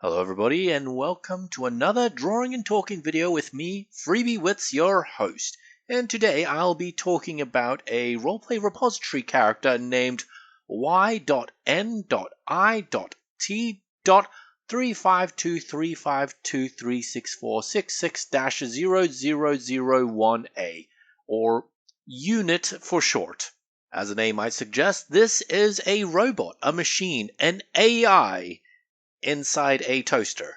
Hello everybody and welcome to another drawing and talking video with me, FreebieWits, your host. And today I'll be talking about a roleplay repository character named y.n.i.t.35235236466-0001A, or Yoo-nit for short. As the name might suggest, this is a robot, a machine, an AI inside a toaster.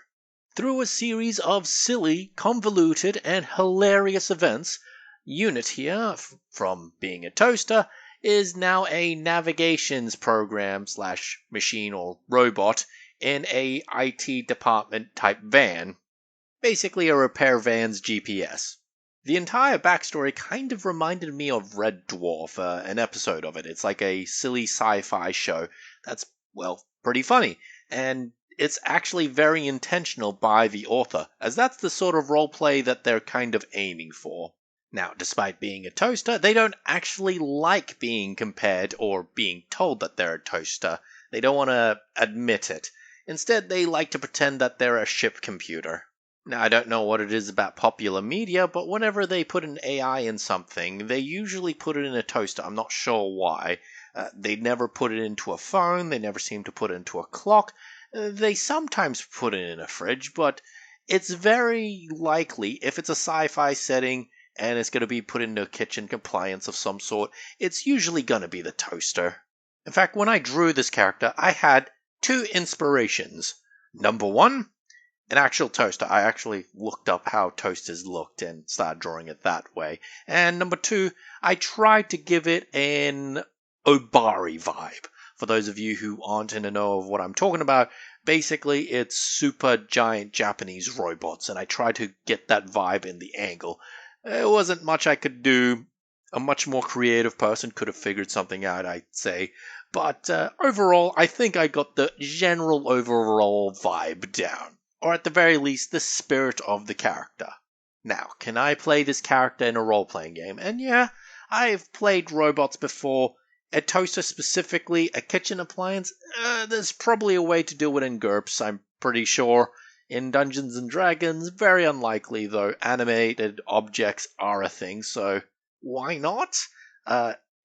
Through a series of silly, convoluted, and hilarious events, Yoo-nit here, from being a toaster, is now a navigations program / machine or robot in a IT department type van. Basically a repair van's GPS. The entire backstory kind of reminded me of Red Dwarf, an episode of it. It's like a silly sci-fi show that's, well, pretty funny. And it's actually very intentional by the author, as that's the sort of roleplay that they're kind of aiming for. Now, despite being a toaster, they don't actually like being compared or being told that they're a toaster. They don't want to admit it. Instead, they like to pretend that they're a ship computer. Now, I don't know what it is about popular media, but whenever they put an AI in something, they usually put it in a toaster. I'm not sure why. They never put it into a phone. They never seem to put it into a clock. They sometimes put it in a fridge, but it's very likely, if it's a sci-fi setting and it's going to be put into a kitchen compliance of some sort, it's usually going to be the toaster. In fact, when I drew this character, I had two inspirations. Number one, an actual toaster. I actually looked up how toasters looked and started drawing it that way. And number two, I tried to give it an Obari vibe. For those of you who aren't in the know of what I'm talking about, basically it's super giant Japanese robots, and I tried to get that vibe in the angle. There wasn't much I could do. A much more creative person could have figured something out, I'd say. But overall, I think I got the general overall vibe down. Or at the very least, the spirit of the character. Now, can I play this character in a role-playing game? And yeah, I've played robots before. A toaster specifically, a kitchen appliance, there's probably a way to do it in GURPS, I'm pretty sure. In Dungeons & Dragons, very unlikely, though animated objects are a thing, so why not?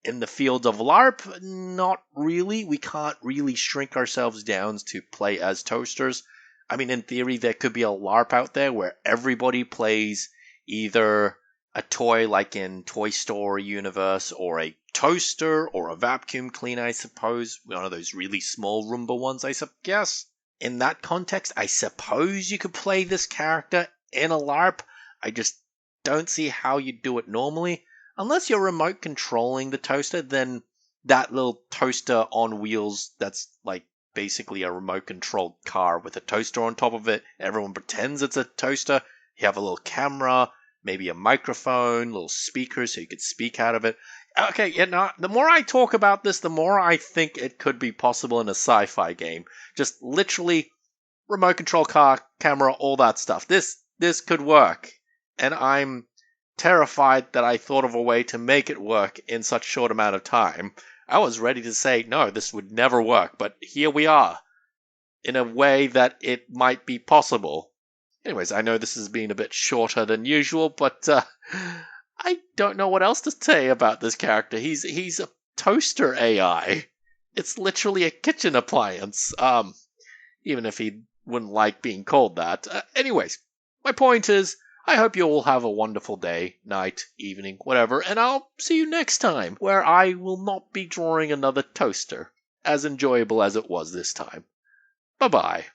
In the field of LARP, not really. We can't really shrink ourselves down to play as toasters. I mean, in theory, there could be a LARP out there where everybody plays either a toy like in Toy Story universe, or a toaster, or a vacuum cleaner, I suppose. One of those really small Roomba ones, I guess. In that context, I suppose you could play this character in a LARP. I just don't see how you do it normally. Unless you're remote controlling the toaster, then that little toaster on wheels that's like basically a remote controlled car with a toaster on top of it. Everyone pretends it's a toaster. You have a little camera, maybe a microphone, little speakers so you could speak out of it. Okay, yeah, no, the more I talk about this, the more I think it could be possible in a sci-fi game. Just literally remote control car, camera, all that stuff. This could work. And I'm terrified that I thought of a way to make it work in such a short amount of time. I was ready to say, no, this would never work, but here we are. In a way that it might be possible. Anyways, I know this has been a bit shorter than usual, but I don't know what else to say about this character. He's a toaster AI. It's literally a kitchen appliance. Even if he wouldn't like being called that. Anyways, my point is, I hope you all have a wonderful day, night, evening, whatever, and I'll see you next time, where I will not be drawing another toaster, as enjoyable as it was this time. Bye-bye.